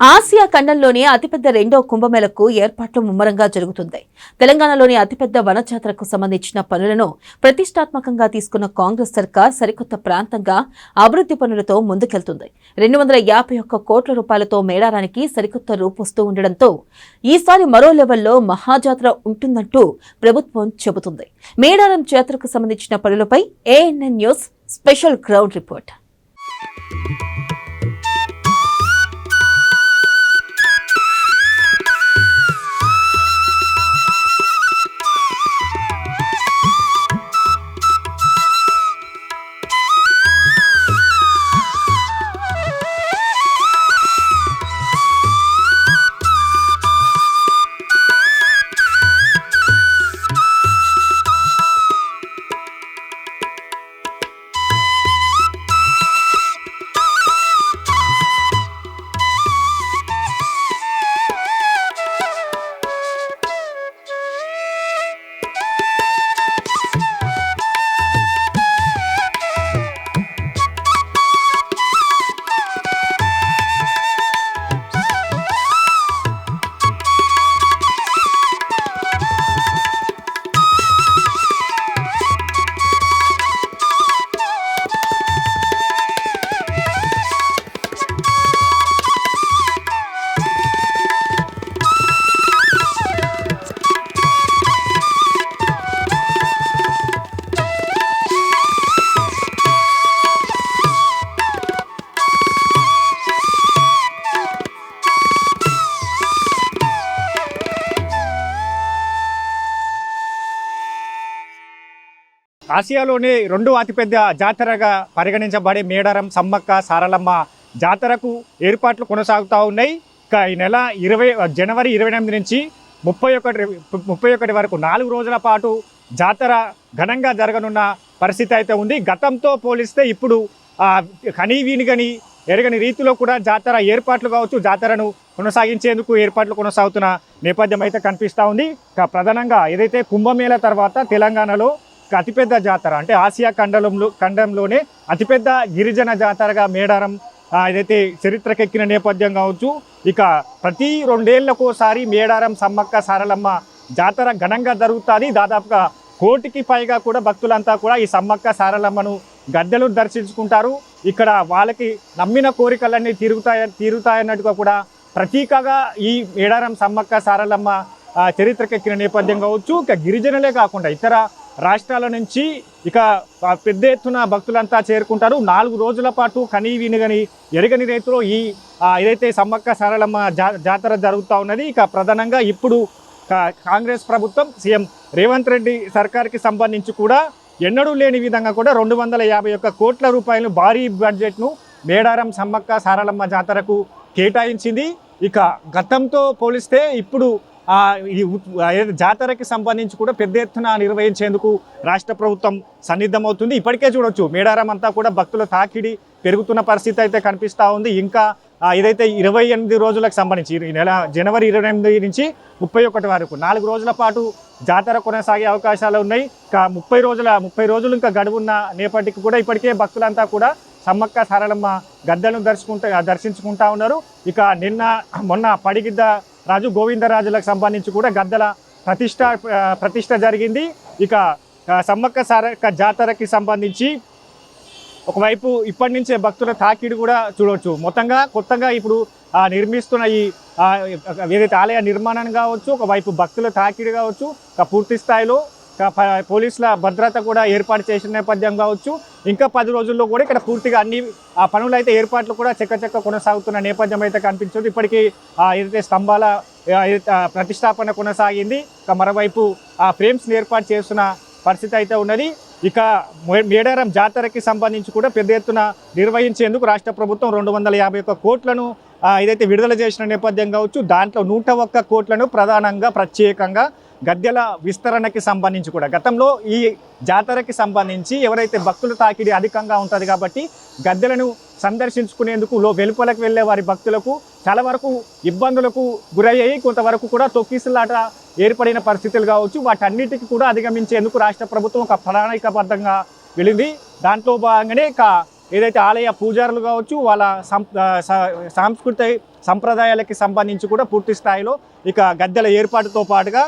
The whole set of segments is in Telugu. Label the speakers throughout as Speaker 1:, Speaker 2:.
Speaker 1: ఆసియా ఖండంలోని అతిపెద్ద రెండో కుంభమేళకు ఏర్పాట్లు ముమ్మరంగా జరుగుతుంది. తెలంగాణలోని అతిపెద్ద వనజాతరకు సంబంధించిన పనులను ప్రతిష్టాత్మకంగా తీసుకున్న కాంగ్రెస్ సర్కార్ సరికొత్త ప్రాంతంగా అభివృద్ధి పనులతో ముందుకెళ్తుంది. 251 కోట్ల రూపాయలతో మేడారానికి సరికొత్త రూపొస్తూ ఉండడంతో ఈసారి మరో లెవెల్లో మహాజాతర ఉంటుందంటూ ప్రభుత్వం చెబుతుంది. మేడారం జాతరకు సంబంధించిన పనులపై ANN news special ground report.
Speaker 2: ఆసియాలోనే రెండో అతిపెద్ద జాతరగా పరిగణించబడే మేడారం సమ్మక్క సారలమ్మ జాతరకు ఏర్పాట్లు కొనసాగుతూ ఉన్నాయి. ఇక ఈ నెల జనవరి 28 నుంచి 31 వరకు 4 రోజుల పాటు జాతర ఘనంగా జరగనున్న పరిస్థితి అయితే ఉంది. గతంతో పోలిస్తే ఇప్పుడు కనీవినిగని ఎరగని రీతిలో కూడా జాతర ఏర్పాట్లు కావచ్చు, జాతరను కొనసాగించేందుకు ఏర్పాట్లు కొనసాగుతున్న నేపథ్యం అయితే కనిపిస్తూ ఉంది. ప్రధానంగా ఏదైతే కుంభమేళ తర్వాత తెలంగాణలో అతిపెద్ద జాతర అంటే ఆసియా ఖండంలోనే అతిపెద్ద గిరిజన జాతరగా మేడారం ఏదైతే చరిత్రకెక్కిన నేపథ్యం కావచ్చు. ఇక ప్రతి 2 ఏళ్లకోసారి మేడారం సమ్మక్క సారలమ్మ జాతర ఘనంగా జరుగుతుంది. దాదాపుగా 1 కోటికి పైగా కూడా భక్తులంతా కూడా ఈ సమ్మక్క సారలమ్మను గద్దెలు దర్శించుకుంటారు. ఇక్కడ వాళ్ళకి నమ్మిన కోరికలన్నీ తీరుతాయన్నట్టుగా కూడా ప్రతీకగా ఈ మేడారం సమ్మక్క సారలమ్మ చరిత్రకెక్కిన నేపథ్యం కావచ్చు. ఇక గిరిజనులే కాకుండా ఇతర రాష్ట్రాల నుంచి ఇక పెద్ద ఎత్తున భక్తులంతా చేరుకుంటారు. 4 రోజుల పాటు కనీవినిగని ఎరగని రీతిలో ఈ ఏదైతే సమ్మక్క సారలమ్మ జాతర జరుగుతూ ఉన్నది. ఇక ప్రధానంగా ఇప్పుడు కాంగ్రెస్ ప్రభుత్వం సీఎం రేవంత్ రెడ్డి సర్కార్కి సంబంధించి కూడా ఎన్నడూ లేని విధంగా కూడా 251 కోట్ల రూపాయలు భారీ బడ్జెట్ను మేడారం సమ్మక్క సారలమ్మ జాతరకు కేటాయించింది. ఇక గతంతో పోలిస్తే ఇప్పుడు ఈ జాతరకి సంబంధించి కూడా పెద్ద ఎత్తున నిర్వహించేందుకు రాష్ట్ర ప్రభుత్వం సన్నిద్ధమవుతుంది. ఇప్పటికే చూడొచ్చు మేడారం అంతా కూడా భక్తుల తాకిడి పెరుగుతున్న పరిస్థితి అయితే కనిపిస్తూ ఉంది. ఇంకా ఏదైతే 28 రోజులకు సంబంధించి ఈ నెల జనవరి 28 నుంచి 31 వరకు 4 రోజుల పాటు జాతర కొనసాగే అవకాశాలు ఉన్నాయి. ఇంకా 30 రోజులు ఇంకా గడువున్న నేపథ్యానికి కూడా ఇప్పటికే భక్తులంతా కూడా సమ్మక్క సారలమ్మ గద్దెలను దర్శించుకుంటా ఉన్నారు. ఇక మొన్న పడిగిద్ద రాజు గోవిందరాజులకు సంబంధించి కూడా గద్దెల ప్రతిష్ట జరిగింది. ఇక సమ్మక్క సారక్క జాతరకి సంబంధించి ఒకవైపు ఇప్పటి నుంచే భక్తుల తాకిడి కూడా చూడవచ్చు. మొత్తంగా కొత్తగా ఇప్పుడు నిర్మిస్తున్న ఈ ఏదైతే ఆలయ నిర్మాణం కావచ్చు, ఒకవైపు భక్తుల తాకిడి కావచ్చు, పూర్తి స్థాయిలో పోలీసుల భద్రత కూడా ఏర్పాటు చేసిన నేపథ్యం కావచ్చు. ఇంకా 10 రోజుల్లో కూడా ఇక్కడ పూర్తిగా అన్ని పనులు అయితే ఏర్పాట్లు కూడా చక్క కొనసాగుతున్న నేపథ్యం అయితే కనిపించింది. ఇప్పటికీ ఏదైతే స్తంభాల ప్రతిష్టాపన కొనసాగింది. ఇక మరోవైపు ఫ్రేమ్స్ని ఏర్పాటు చేస్తున్న పరిస్థితి అయితే ఉన్నది. ఇక మేడారం జాతరకి సంబంధించి కూడా పెద్ద ఎత్తున నిర్వహించేందుకు రాష్ట్ర ప్రభుత్వం 251 కోట్లను ఏదైతే విడుదల చేసిన నేపథ్యం కావచ్చు. దాంట్లో 101 కోట్లను ప్రధానంగా ప్రత్యేకంగా గద్దెల విస్తరణకి సంబంధించి కూడా గతంలో ఈ జాతరకి సంబంధించి ఎవరైతే భక్తుల తాకిడి అధికంగా ఉంటుంది కాబట్టి గద్దెలను సందర్శించుకునేందుకు వెలుపలకు వెళ్ళే వారి భక్తులకు చాలా వరకు ఇబ్బందులకు గురయ్యాయి. కొంతవరకు కూడా తొక్కిసలాట ఏర్పడిన పరిస్థితులు కావచ్చు. వాటన్నిటికీ కూడా అధిగమించేందుకు రాష్ట్ర ప్రభుత్వం ఒక ప్రణాళికాబద్ధంగా వెళ్ళింది. దాంట్లో భాగంగానే ఏదైతే ఆలయ పూజారులు కావచ్చు వాళ్ళ సాంస్కృతిక సంప్రదాయాలకి సంబంధించి కూడా పూర్తి స్థాయిలో ఇక గద్దెల ఏర్పాటుతో పాటుగా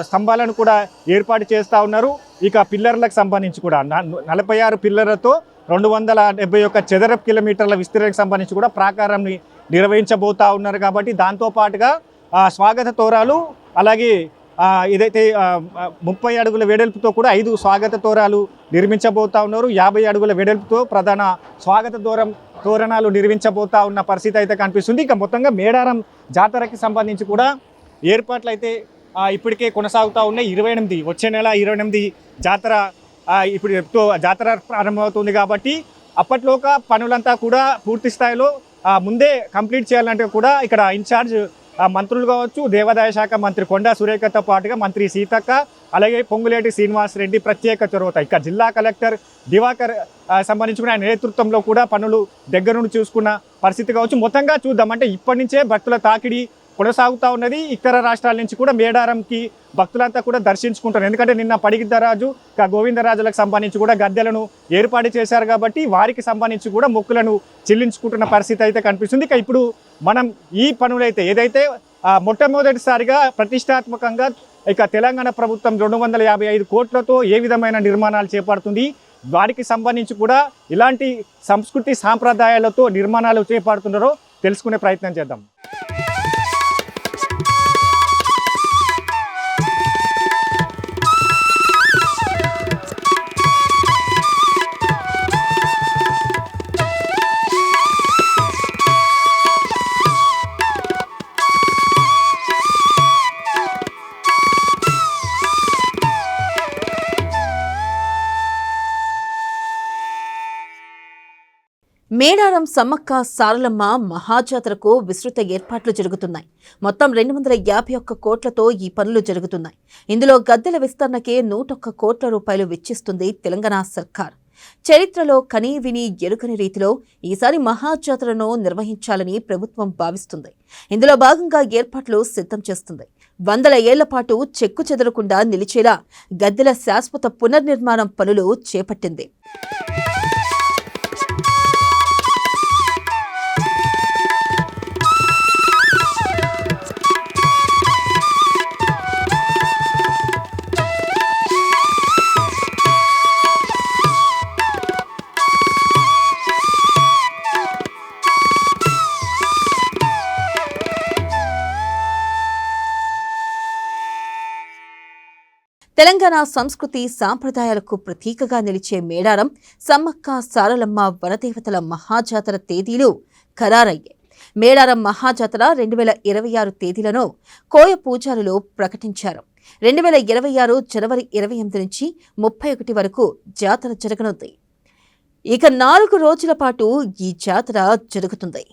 Speaker 2: స్తంభాలను కూడా ఏర్పాటు చేస్తూ ఉన్నారు. ఇక పిల్లర్లకు సంబంధించి కూడా 46 పిల్లర్లతో 271 చదరపు కిలోమీటర్ల విస్తీర్ణకు సంబంధించి కూడా ప్రాకారాన్ని నిర్వహించబోతా ఉన్నారు. కాబట్టి దాంతోపాటుగా స్వాగత తోరాలు అలాగే ఏదైతే 30 అడుగుల వెడల్పుతో కూడా 5 స్వాగత తోరాలు నిర్మించబోతా ఉన్నారు. 50 అడుగుల వెడల్పుతో ప్రధాన స్వాగత తోరణాలు నిర్మించబోతా ఉన్న పరిస్థితి అయితే కనిపిస్తుంది. ఇక మొత్తంగా మేడారం జాతరకి సంబంధించి కూడా ఏర్పాట్లు అయితే ఇప్పటికే కొనసాగుతూ ఉన్నాయి. 28 వచ్చే నెల 28 జాతర ఇప్పుడు జాతర ప్రారంభమవుతుంది. కాబట్టి అప్పట్లోగా పనులంతా కూడా పూర్తి స్థాయిలో ముందే కంప్లీట్ చేయాలంటే కూడా ఇక్కడ ఇన్ఛార్జ్ మంత్రులు కావచ్చు, దేవాదాయ శాఖ మంత్రి కొండా సురేఖతో పాటుగా మంత్రి సీతక్క అలాగే పొంగులేటి శ్రీనివాస్ రెడ్డి ప్రత్యేక చొరవత ఇక జిల్లా కలెక్టర్ దివాకర్ సంబంధించిన ఆయన నేతృత్వంలో కూడా పనులు దగ్గర నుండి చూసుకున్న పరిస్థితి కావచ్చు. మొత్తంగా చూద్దామంటే ఇప్పటి నుంచే భక్తుల తాకిడి కొనసాగుతూ ఉన్నది. ఇతర రాష్ట్రాల నుంచి కూడా మేడారంకి భక్తులంతా కూడా దర్శించుకుంటారు. ఎందుకంటే నిన్న పడిగిద్దరాజు గోవిందరాజులకు సంబంధించి కూడా గద్దెలను ఏర్పాటు చేశారు. కాబట్టి వారికి సంబంధించి కూడా మొక్కులను చెల్లించుకుంటున్న పరిస్థితి అయితే కనిపిస్తుంది. ఇక ఇప్పుడు మనం ఈ పనులైతే ఏదైతే మొట్టమొదటిసారిగా ప్రతిష్టాత్మకంగా ఇక తెలంగాణ ప్రభుత్వం 255 కోట్లతో ఏ విధమైన నిర్మాణాలు చేపడుతుంది, వారికి సంబంధించి కూడా ఇలాంటి సంస్కృతి సాంప్రదాయాలతో నిర్మాణాలు చేపడుతున్నారో తెలుసుకునే ప్రయత్నం చేద్దాం.
Speaker 1: మేడారం సమ్మక్క సారలమ్మ మహాజాతరకు విస్తృత ఏర్పాట్లు జరుగుతున్నాయి. మొత్తం 251 కోట్లతో ఈ పనులు జరుగుతున్నాయి. ఇందులో గద్దెల విస్తరణకే 101 కోట్ల రూపాయలు వెచ్చిస్తుంది తెలంగాణ సర్కార్. చరిత్రలో కనీ విని ఎరుగని రీతిలో ఈసారి మహాజాతరను నిర్వహించాలని ప్రభుత్వం భావిస్తుంది. ఇందులో భాగంగా ఏర్పాట్లు సిద్ధం చేస్తుంది. 100 ఏళ్ల పాటు చెక్కు చెదరకుండా నిలిచేలా గద్దెల శాశ్వత పునర్నిర్మాణం పనులు చేపట్టింది. తెలంగాణ సంస్కృతి సాంప్రదాయాలకు ప్రతీకగా నిలిచే మేడారం సమ్మక్క సారలమ్మ వనదేవతల మహాజాతర తేదీలు ఖరారయ్యాయి. మేడారం మహాజాతర 2026 తేదీలను కోయ పూజారులు ప్రకటించారు. 2026 జనవరి 28 నుంచి 31 వరకు జాతర జరగనుంది. ఇక 4 రోజుల పాటు ఈ జాతర జరుగుతుంది.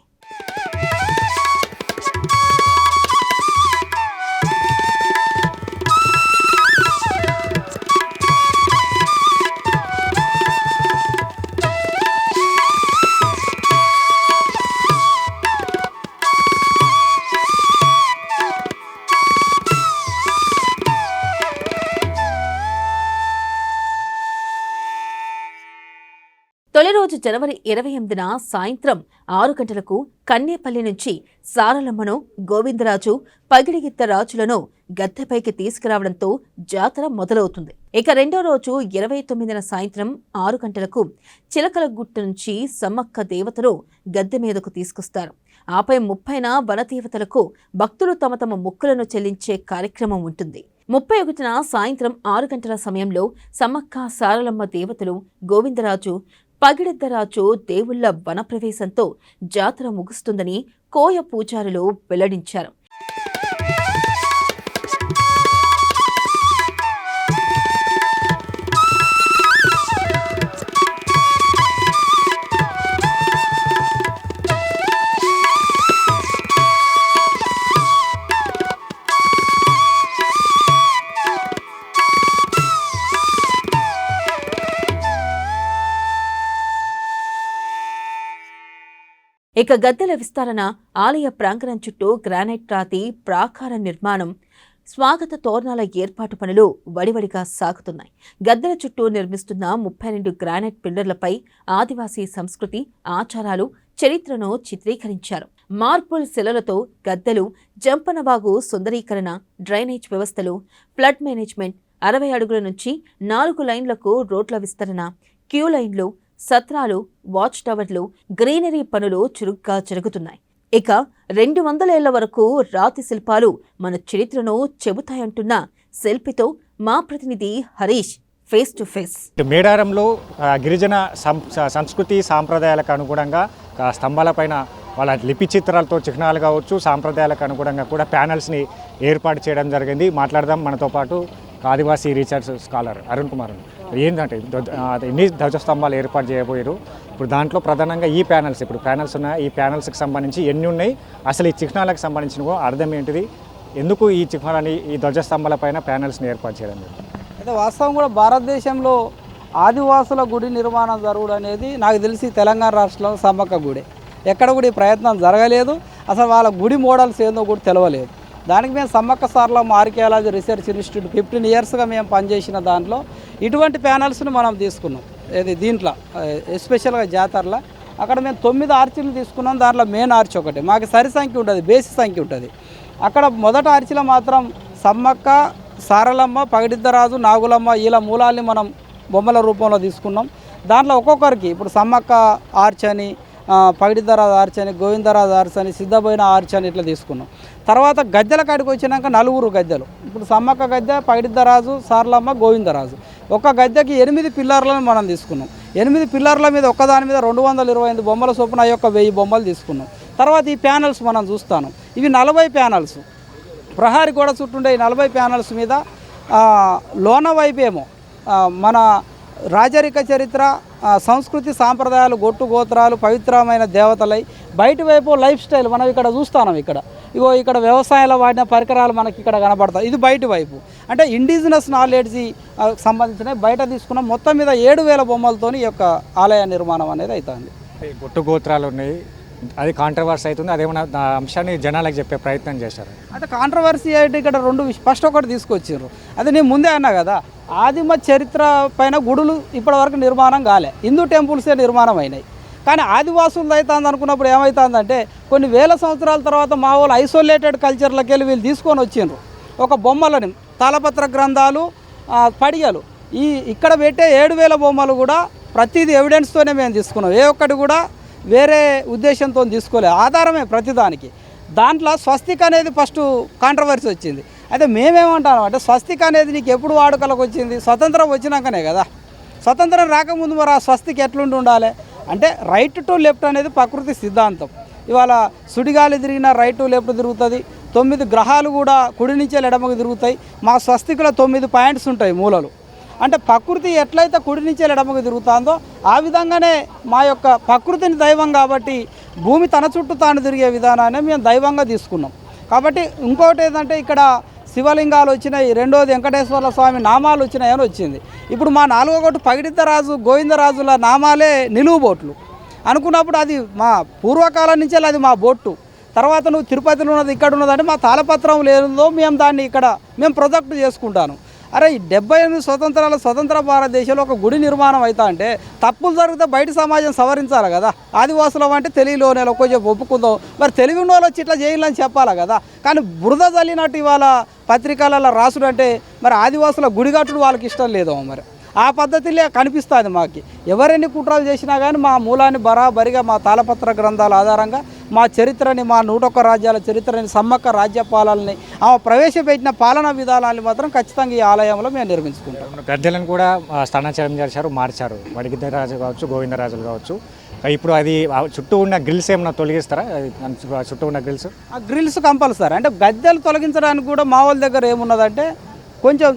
Speaker 1: తొలి రోజు జనవరి 28న సాయంత్రం 6 గంటలకు కన్నేపల్లి నుంచి సారలమ్మను, గోవిందరాజు, పగిడిగిత్తరాజులను గద్దెపైకి తీసుకురావడంతో జాతర మొదలవుతుంది. ఇక రెండో రోజు 29న సాయంత్రం 6 గంటలకు చిలకలగుట్ట నుంచి సమ్మక్క దేవతను గద్దె మీదకు తీసుకొస్తారు. ఆపై 30న వనదేవతలకు భక్తులు తమ తమ మొక్కులను చెల్లించే కార్యక్రమం ఉంటుంది. 31న సాయంత్రం 6 గంటల సమయంలో సమ్మక్క సారలమ్మ దేవతలు, గోవిందరాజు, పగిడిద్దరాజు దేవుళ్ల వనప్రవేశంతో జాతర ముగుస్తుందని కోయ పూజారులు వెల్లడించారు. ఇక గద్దెల విస్తరణ, ఆలయ ప్రాంగణం చుట్టూ గ్రానైట్ రాతి ప్రాకార నిర్మాణం, స్వాగత తోరణాల ఏర్పాటు పనులు వడివడిగా సాగుతున్నాయి. గద్దెల చుట్టూ నిర్మిస్తున్న 32 గ్రానైట్ పిల్లర్లపై ఆదివాసీ సంస్కృతి, ఆచారాలు, చరిత్రను చిత్రీకరించారు. మార్బుల్ శిలలతో గద్దెలు, జంపనవాగు సుందరీకరణ, డ్రైనేజ్ వ్యవస్థలు, ఫ్లడ్ మేనేజ్మెంట్, 60 అడుగుల నుంచి 4 లైన్లకు రోడ్ల విస్తరణ, క్యూ లైన్లు, సత్రాలు, వాచ్ టవర్లు, గ్రీనరీ పనులు చురుగ్గా జరుగుతున్నాయి. ఇక 200 ఏళ్ల వరకు రాతి శిల్పాలు మన చరిత్రను చెబుతాయంటున్న శిల్పితో మా ప్రతినిధి హరీష్ ఫేస్ టు ఫేస్.
Speaker 2: మేడారంలో గిరిజన సంస్కృతి సాంప్రదాయాలకు అనుగుణంగా స్తంభాలపైన వాళ్ళ లిపి చిత్రాలతో చిహ్నాలు కావచ్చు, సాంప్రదాయాలకు అనుగుణంగా కూడా ప్యానల్స్ని ఏర్పాటు చేయడం జరిగింది. మాట్లాడదాం మనతో పాటు ఆదివాసీ రీసెర్చ్ స్కాలర్ అరుణ్ కుమార్. ఏంటంటే ఎన్ని ధ్వజస్తంభాలు ఏర్పాటు చేయబోయారు, ఇప్పుడు దాంట్లో ప్రధానంగా ఈ ప్యానల్స్, ఇప్పుడు ప్యానల్స్ ఉన్నాయి, ఈ ప్యానల్స్కి సంబంధించి ఎన్ని ఉన్నాయి, అసలు ఈ చిహ్నాలకు సంబంధించిన అర్థం ఏంటిది, ఎందుకు ఈ చిహ్నాలని ఈ ధ్వజస్తంభాల పైన ప్యానల్స్ని ఏర్పాటు చేయడం జరిగింది?
Speaker 3: అయితే వాస్తవం కూడా భారతదేశంలో ఆదివాసుల గుడి నిర్మాణం జరుగుడు అనేది నాకు తెలిసి తెలంగాణ రాష్ట్రంలో సమ్మక్క గుడి, ఎక్కడ కూడా ఈ ప్రయత్నం జరగలేదు. అసలు వాళ్ళ గుడి మోడల్స్ ఏందో కూడా తెలవలేదు. దానికి మేము Sammakka Saralamma archaeology research institute 15 ఇయర్స్గా మేము పనిచేసిన దాంట్లో ఇటువంటి ప్యానల్స్ని మనం తీసుకున్నాం. ఇది దీంట్లో ఎస్పెషల్గా జాతరలో అక్కడ మేము 9 ఆర్చీలు తీసుకున్నాం. దాంట్లో మెయిన్ ఆర్చ్ ఒకటి, మాకు సరి సంఖ్య ఉంటుంది, బేసి సంఖ్య ఉంటుంది. అక్కడ మొదటి ఆర్చిలో మాత్రం సమ్మక్క, సారలమ్మ, పగడిద్దరాజు, నాగులమ్మ వీళ్ళ మూలాల్ని మనం బొమ్మల రూపంలో తీసుకున్నాం. దాంట్లో ఒక్కొక్కరికి ఇప్పుడు సమ్మక్క ఆర్చ్ అని, పగడిద్దరాజు ఆర్చ్ అని, గోవిందరాజు ఆర్చ్ అని, సిద్ధపోయిన ఆర్చ్ అని ఇట్లా తీసుకున్నాం. తర్వాత గద్దెల కాడికి వచ్చినాక 4 గద్దెలు, ఇప్పుడు సమ్మక్క గద్దె, పగడిద్దరాజు, సారలమ్మ, గోవిందరాజు. ఒక గద్దెకి 8 పిల్లర్లను మనం తీసుకున్నాం. 8 పిల్లర్ల మీద ఒక్కదాని మీద 225 బొమ్మల చొప్పున ఆ యొక్క 1000 బొమ్మలు తీసుకున్నాం. తర్వాత ఈ ప్యానల్స్ మనం చూస్తాను, ఇవి 40 ప్యానల్స్. ప్రహారీ గోడ చుట్టుండే ఈ 40 ప్యానల్స్ మీద లోన వైపేమో మన రాజరిక చరిత్ర, సంస్కృతి, సాంప్రదాయాలు, గొట్టు గోత్రాలు, పవిత్రమైన దేవతలై, బయట వైపు లైఫ్ స్టైల్ మనం ఇక్కడ చూస్తాం. ఇగో ఇక్కడ వ్యవసాయంలో వాడిన పరికరాలు మనకి ఇక్కడ కనబడతాయి. ఇది బయట వైపు అంటే ఇండిజినస్ నాలెడ్జి సంబంధించిన బయట తీసుకున్న మొత్తం మీద 7000 బొమ్మలతో ఈ యొక్క ఆలయ నిర్మాణం అనేది అవుతుంది.
Speaker 2: గొట్టు గోత్రాలు ఉన్నాయి, అది కాంట్రవర్సీ అవుతుంది, అదేమన్నా అంశాన్ని జనాలకు చెప్పే ప్రయత్నం చేశారు.
Speaker 3: అయితే కాంట్రవర్సీ అయితే ఇక్కడ 2 ఫస్ట్ ఒకటి తీసుకొచ్చారు. అదే నేను ముందే అన్నా కదా, ఆదిమ చరిత్ర పైన గుడులు ఇప్పటివరకు నిర్మాణం కాలే, హిందూ టెంపుల్సే నిర్మాణం అయినాయి. కానీ ఆదివాసులు అవుతుంది అనుకున్నప్పుడు ఏమవుతుందంటే కొన్ని వేల సంవత్సరాల తర్వాత మా వాళ్ళు ఐసోలేటెడ్ కల్చర్లకి వెళ్ళి వీళ్ళు తీసుకొని వచ్చిండ్రు ఒక బొమ్మలని, తాళపత్ర గ్రంథాలు, పడిగలు, ఇక్కడ పెట్టే 7000 బొమ్మలు కూడా ప్రతిదీ ఎవిడెన్స్తోనే మేము తీసుకున్నాం. ఏ ఒక్కటి కూడా వేరే ఉద్దేశంతో తీసుకోలేదు, ఆధారమే ప్రతిదానికి. దాంట్లో స్వస్తిక్ అనేది ఫస్ట్ కాంట్రవర్సీ వచ్చింది. అయితే మేమేమంటాం అంటే స్వస్తిక్ అనేది నీకు ఎప్పుడు వాడుకలకు వచ్చింది? స్వతంత్రం వచ్చినాకనే కదా. స్వతంత్రం రాకముందు మరి ఆ స్వస్తిక్ ఎట్లుండి ఉండాలి అంటే రైట్ టు లెఫ్ట్ అనేది ప్రకృతి సిద్ధాంతం. ఇవాళ సుడిగాలి తిరిగిన రైట్ టు లెఫ్ట్ తిరుగుతుంది. 9 గ్రహాలు కూడా కుడి నుంచి ఎడమకు తిరుగుతాయి. మా స్వస్తికులో 9 పాయింట్స్ ఉంటాయి మూలలు. అంటే ప్రకృతి ఎట్లయితే కుడి నుంచి ఎడమకు తిరుగుతుందో ఆ విధంగానే మా యొక్క ప్రకృతిని దైవం కాబట్టి భూమి తన చుట్టూ తాను తిరిగే విధానాన్ని మేము దైవంగా తీసుకున్నాం. కాబట్టి ఇంకోటి ఏంటంటే ఇక్కడ శివలింగాలు వచ్చినాయి, రెండోది వెంకటేశ్వర స్వామి నామాలు వచ్చినాయని వచ్చింది. ఇప్పుడు మా 4వ గొట్టు పగిడిద్దరాజు, గోవిందరాజుల నామాలే నిలువు బోట్లు అనుకున్నప్పుడు అది మా పూర్వకాలం నుంచే అది మా బొట్టు. తర్వాత నువ్వు తిరుపతిలో ఉన్నది, ఇక్కడ ఉన్నదంటే మా తాళపత్రం లేదో మేము దాన్ని ఇక్కడ మేము ప్రొజెక్ట్ చేసుకుంటాను. అరే ఈ 78 స్వతంత్ర భారతదేశంలో ఒక గుడి నిర్మాణం అవుతా అంటే తప్పులు జరిగితే బయట సమాజం సవరించాలి కదా. ఆదివాసులం అంటే తెలివిలోనే కొంచెం ఒప్పుకుందాం, మరి తెలివి ఉన్న వాళ్ళు వచ్చి ఇట్లా చేయాలని చెప్పాలి కదా. కానీ బురద చల్లినట్టు ఇవాళ పత్రికలలో రాసుడు అంటే మరి ఆదివాసుల గుడి కట్టుడు వాళ్ళకి ఇష్టం లేదో మరి ఆ పద్ధతిలో కనిపిస్తుంది మాకు. ఎవరెన్ని కుట్రలు చేసినా కానీ మా మూలాన్ని బరాబరిగా మా తాళపత్ర గ్రంథాల ఆధారంగా మా చరిత్రని, మా 101 రాజ్యాల చరిత్రని, సమ్మక్క రాజ్యపాలనని, ఆమె ప్రవేశపెట్టిన పాలనా విధానాన్ని మాత్రం ఖచ్చితంగా ఈ ఆలయంలో మేము నిర్మించుకుంటాం.
Speaker 2: గద్దెలను కూడా స్థానాచరణ చేశారు, మార్చారు. వడిగిద్దరాజు కావచ్చు, గోవిందరాజులు కావచ్చు. ఇప్పుడు అది చుట్టూ ఉన్న గ్రిల్స్ ఏమన్నా తొలగిస్తారా? చుట్టూ ఉన్న గ్రిల్స్
Speaker 3: ఆ గ్రిల్స్ కంపల్సరీ. అంటే గద్దెలు తొలగించడానికి కూడా మా వాళ్ళ దగ్గర ఏమున్నదంటే కొంచెం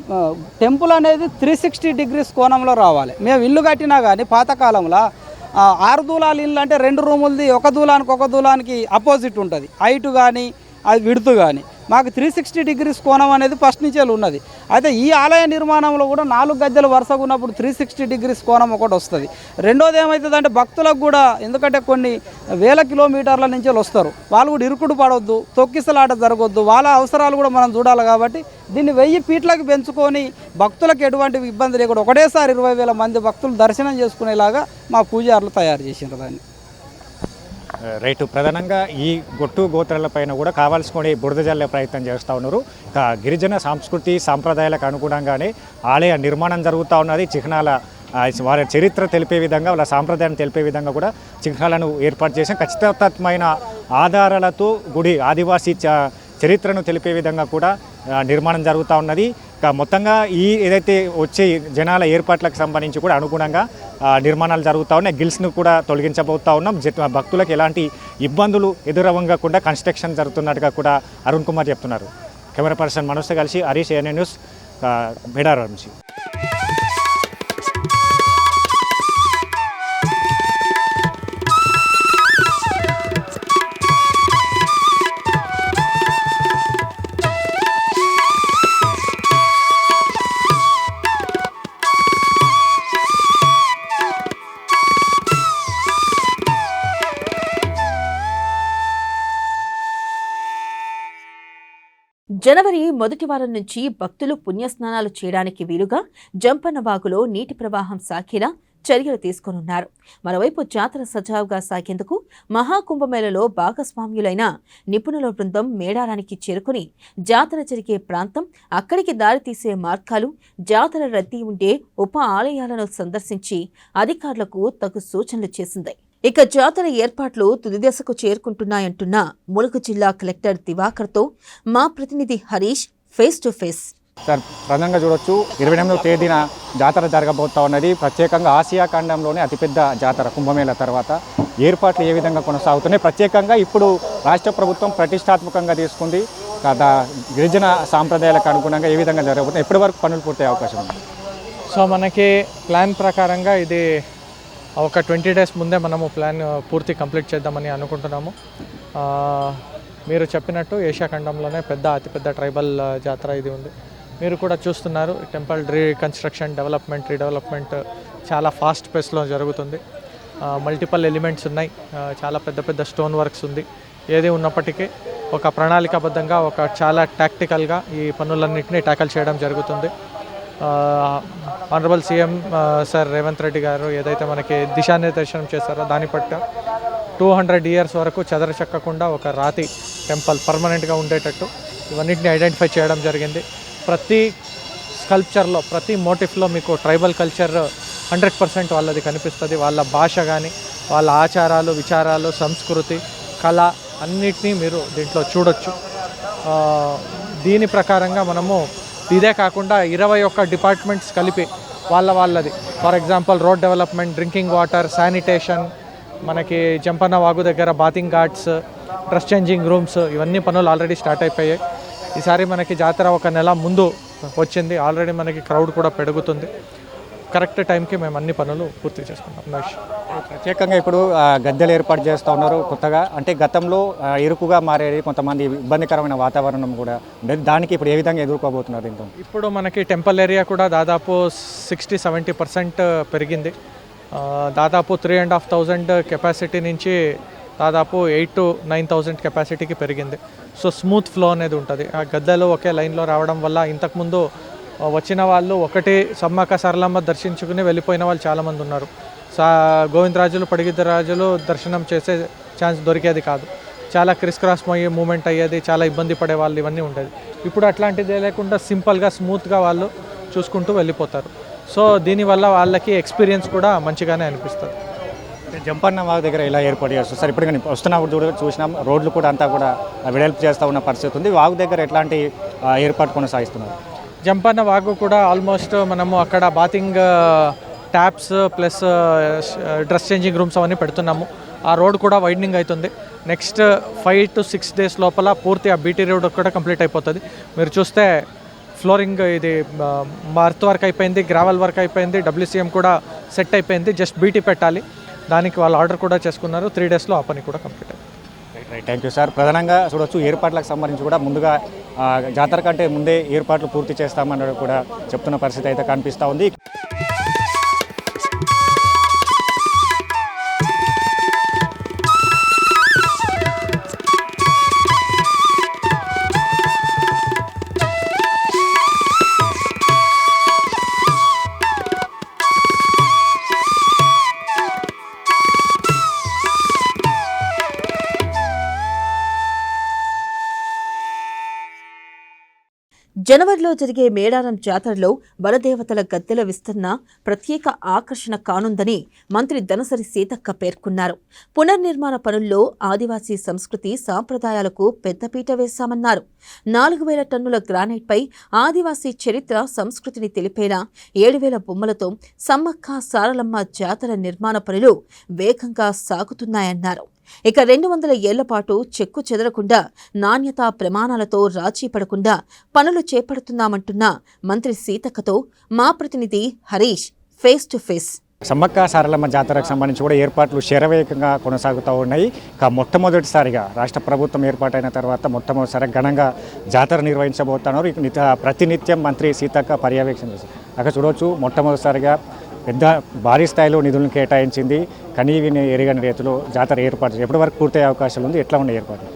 Speaker 3: టెంపుల్ అనేది 360 డిగ్రీస్ కోణంలో రావాలి. మేము ఇల్లు కట్టినా కానీ పాతకాలంలో 6 దూలాల ఇల్లు అంటే 2 రూములది, ఒక దూలానికి అపోజిట్ ఉంటుంది హైట్ కానీ అది విడుతు కానీ. మాకు 360 డిగ్రీస్ కోణం అనేది ఫస్ట్ నుంచే ఉన్నది. అయితే ఈ ఆలయ నిర్మాణంలో కూడా 4 గద్దెలు వరుసగా ఉన్నప్పుడు 360 డిగ్రీస్ కోణం ఒకటి వస్తుంది. రెండోది ఏమవుతుందంటే భక్తులకు కూడా, ఎందుకంటే కొన్ని వేల కిలోమీటర్ల నుంచి వస్తారు, వాళ్ళు కూడా ఇరుకుడు పడవద్దు, తొక్కిసలాట జరగొద్దు, వాళ్ళ అవసరాలు కూడా మనం చూడాలి. కాబట్టి దీన్ని 1000 ఫీట్లకు పెంచుకొని భక్తులకు ఎటువంటి ఇబ్బంది లేకుండా ఒకటేసారి 20,000 మంది భక్తులు దర్శనం చేసుకునేలాగా మా పూజారులు తయారు చేసినారు దాన్ని.
Speaker 2: రైతు ప్రధానంగా ఈ గొట్టు గోత్రాలపైన కూడా కావాల్సుకొని బురద జల్లే ప్రయత్నం చేస్తూ ఉన్నారు. గిరిజన సంస్కృతి సాంప్రదాయాలకు అనుగుణంగానే ఆలయ నిర్మాణం జరుగుతూ ఉన్నది. చిహ్నాల వారి చరిత్ర తెలిపే విధంగా, వాళ్ళ సాంప్రదాయాన్ని తెలిపే విధంగా కూడా చిహ్నాలను ఏర్పాటు చేసాం. ఖచ్చితమైన ఆధారాలతో గుడి ఆదివాసీ చరిత్రను తెలిపే విధంగా కూడా నిర్మాణం జరుగుతూ ఉన్నది. మొత్తంగా ఈ ఏదైతే వచ్చే జనాల ఏర్పాట్లకు సంబంధించి కూడా అనుగుణంగా నిర్మాణాలు జరుగుతూ ఉన్నాయి. గిల్స్ను కూడా తొలగించబోతూ ఉన్నాం. భక్తులకు ఎలాంటి ఇబ్బందులు ఎదురవ్వకుండా కన్స్ట్రక్షన్ జరుగుతున్నట్టుగా కూడా అరుణ్ కుమార్ చెప్తున్నారు. కెమెరా పర్సన్ మనోజ్తో కలిసి హరీష్, ఏఎన్ఎన్ న్యూస్, మేడారం నుంచి.
Speaker 1: జనవరి మొదటి వారం నుంచి భక్తులు పుణ్యస్నానాలు చేయడానికి వీలుగా జంపన్నవాగులో నీటి ప్రవాహం సాగేలా చర్యలు తీసుకోనున్నారు. మరోవైపు జాతర సజావుగా సాగేందుకు మహాకుంభమేళలో భాగస్వామ్యులైన నిపుణుల బృందం మేడారానికి చేరుకుని జాతర జరిగే ప్రాంతం, అక్కడికి దారితీసే మార్గాలు, జాతర రద్దీ ఉండే ఉప ఆలయాలను సందర్శించి అధికారులకు తగు సూచనలు చేసింది. ఇక జాతర ఏర్పాట్లు తుది దశకు చేరుకుంటున్నాయంటున్న ములుగు జిల్లా కలెక్టర్ దివాకర్తో మా ప్రతినిధి Harish face to face.
Speaker 2: Sir, ప్రధానంగా చూడొచ్చు 28వ తేదీన జాతర జరగబోతా ఉన్నది. ప్రత్యేకంగా ఆసియా ఖండంలోనే అతిపెద్ద జాతర కుంభమేళ తర్వాత ఏర్పాట్లు ఏ విధంగా కొనసాగుతున్నాయి? ప్రత్యేకంగా ఇప్పుడు రాష్ట్ర ప్రభుత్వం ప్రతిష్టాత్మకంగా తీసుకుంది కదా, గిరిజన సాంప్రదాయాలకు అనుగుణంగా ఏ విధంగా జరగబోతుంది, ఎప్పటి వరకు పనులు పూర్తయ్యే అవకాశం ఉంది?
Speaker 4: సో మనకి ప్లాన్ ప్రకారంగా ఇది ఒక 20 డేస్ ముందే మనము ప్లాన్ పూర్తి కంప్లీట్ చేద్దామని అనుకుంటున్నాము. మీరు చెప్పినట్టు ఏషియా ఖండంలోనే అతిపెద్ద ట్రైబల్ జాతర ఇది ఉంది. మీరు కూడా చూస్తున్నారు, టెంపుల్ రీకన్స్ట్రక్షన్, రీడెవలప్మెంట్ చాలా ఫాస్ట్ పేస్లో జరుగుతుంది. మల్టిపల్ ఎలిమెంట్స్ ఉన్నాయి, చాలా పెద్ద స్టోన్ వర్క్స్ ఉంది. ఏది ఉన్నప్పటికీ ఒక ప్రణాళికాబద్ధంగా, చాలా టాక్టికల్గా ఈ పనులన్నింటినీ ట్యాకల్ చేయడం జరుగుతుంది. Honourable CM sir Revanth Reddy గారు ఏదైతే మనకి దిశానిర్దేశనం చేశారో దాని పట్ల 200 ఇయర్స్ వరకు చెదరచెక్కకుండా ఒక రాతి టెంపుల్ పర్మనెంట్గా ఉండేటట్టు ఇవన్నింటినీ ఐడెంటిఫై చేయడం జరిగింది. ప్రతి స్కల్ప్చర్లో, ప్రతి మోటిఫ్లో మీకు ట్రైబల్ కల్చర్ 100% వాళ్ళది కనిపిస్తుంది. వాళ్ళ భాష కానీ, వాళ్ళ ఆచారాలు, విచారాలు, సంస్కృతి, కళ అన్నిటినీ మీరు దీంట్లో చూడొచ్చు. దీని ప్రకారంగా మనము ఇదే కాకుండా 21 డిపార్ట్మెంట్స్ కలిపి వాళ్ళది, for example road development, drinking water, sanitation, మనకి జంపన్న వాగు దగ్గర bathing Ghats, dress changing rooms, ఇవన్నీ పనులు ఆల్రెడీ స్టార్ట్ అయిపోయాయి. ఈసారి మనకి జాతర 1 నెల ముందు వచ్చింది. ఆల్రెడీ మనకి క్రౌడ్ కూడా పెరుగుతుంది. కరెక్ట్ టైంకి మేము అన్ని పనులు పూర్తి చేసుకుంటాం.
Speaker 2: ప్రత్యేకంగా ఇప్పుడు గద్దెలు ఏర్పాటు చేస్తూ ఉన్నారు కొత్తగా. అంటే గతంలో ఇరుకుగా మారేది, కొంతమంది ఇబ్బందికరమైన వాతావరణం కూడా ఉండేది. దానికి ఇప్పుడు ఏ విధంగా ఎదుర్కోబోతున్నారు దీంతో?
Speaker 4: ఇప్పుడు మనకి టెంపుల్ ఏరియా కూడా దాదాపు 60-70% పెరిగింది. దాదాపు 3,500 కెపాసిటీ నుంచి దాదాపు 8,000 to 9,000 కెపాసిటీకి పెరిగింది. సో స్మూత్ ఫ్లో అనేది ఉంటుంది. ఆ గద్దెలు ఒకే లైన్లో రావడం వల్ల ఇంతకుముందు వచ్చిన వాళ్ళు ఒకటి సమ్మక్క సారలమ్మ దర్శించుకుని వెళ్ళిపోయిన వాళ్ళు చాలామంది ఉన్నారు. గోవిందరాజులు, పడిగిద్దరాజులు దర్శనం చేసే ఛాన్స్ దొరికేది కాదు. చాలా క్రాస్ మూమెంట్ అయ్యేది, చాలా ఇబ్బంది పడే వాళ్ళు ఇవన్నీ ఉండేది. ఇప్పుడు అట్లాంటిదే లేకుండా సింపుల్గా, స్మూత్గా వాళ్ళు చూసుకుంటూ వెళ్ళిపోతారు. సో దీనివల్ల వాళ్ళకి ఎక్స్పీరియన్స్ కూడా మంచిగానే అనిపిస్తుంది.
Speaker 2: జంపన్న వాగు దగ్గర ఇలా ఏర్పాటు చేస్తారు సార్. ఇప్పుడు కానీ వస్తున్నప్పుడు చూసినాం, రోడ్లు కూడా అంతా కూడా వెడల్పు చేస్తూ ఉన్న పరిస్థితి ఉంది. వాగు దగ్గర ఎట్లాంటి ఏర్పాటు కొనసాగిస్తున్నారు?
Speaker 4: జంపన్న వాగు కూడా ఆల్మోస్ట్ మనము అక్కడ bathing taps plus dress changing rooms అవన్నీ పెడుతున్నాము. ఆ రోడ్ కూడా వైడనింగ్ అవుతుంది. నెక్స్ట్ 5 to 6 days లోపల పూర్తి ఆ బీటీ రోడ్ కూడా కంప్లీట్ అయిపోతుంది. మీరు చూస్తే ఫ్లోరింగ్ ఇది ఎర్త్ వర్క్ అయిపోయింది, గ్రావెల్ వర్క్ అయిపోయింది, WCM కూడా సెట్ అయిపోయింది. జస్ట్ బీటీ పెట్టాలి. దానికి వాళ్ళు ఆర్డర్ కూడా చేసుకున్నారు. 3 days ఆ పని కూడా కంప్లీట్ అయింది.
Speaker 2: Right, thank you sir. ప్రధానంగా చూడవచ్చు ఏర్పాట్లకు సంబంధించి కూడా ముందుగా జాతర కంటే ముందే ఏర్పాట్లు పూర్తి చేస్తామన్నది కూడా చెప్తున్న పరిస్థితి అయితే కనిపిస్తూ ఉంది.
Speaker 1: జనవరిలో జరిగే మేడారం జాతరలో వనదేవతల గద్దెల విస్తరణ ప్రత్యేక ఆకర్షణ కానుందని మంత్రి దనసరి సీతక్క పేర్కొన్నారు. పునర్నిర్మాణ పనుల్లో ఆదివాసీ సంస్కృతి సాంప్రదాయాలకు పెద్దపీట వేశామన్నారు. 4,000 టన్నుల గ్రానైట్పై ఆదివాసీ చరిత్ర సంస్కృతిని తెలిపేలా 7,000 బొమ్మలతో సమ్మక్క సారలమ్మ జాతర నిర్మాణ పనులు వేగంగా సాగుతున్నాయన్నారు. ఇక 200 ఏళ్ల పాటు చెక్కు చెదరకుండా నాణ్యతా ప్రమాణాలతో రాజీ పడకుండా పనులు చేపడుతున్నామంటున్న మంత్రి సీతక్కతో మా ప్రతినిధి Harish face to face.
Speaker 2: Sammakka Saralamma జాతరకు సంబంధించి కూడా ఏర్పాట్లు శరవేగంగా కొనసాగుతూ ఉన్నాయి. మొట్టమొదటిసారిగా రాష్ట్ర ప్రభుత్వం ఏర్పాటైన తర్వాత మొట్టమొదటిసారిగా ఘనంగా జాతర నిర్వహించబోతున్నారు. ప్రతినిత్యం మంత్రి సీతక్క పర్యవేక్షణ చేస్తారు. అక్కడ చూడవచ్చు మొట్టమొదటిసారిగా పెద్ద భారీ స్థాయిలో నిధులను కేటాయించింది. కనీవిని ఎరగని రీతిలో జాతర ఏర్పాటు ఎప్పటి వరకు పూర్తయ్యే అవకాశాలు ఉంది? ఎట్లా ఉన్నాయి ఏర్పాట్లు?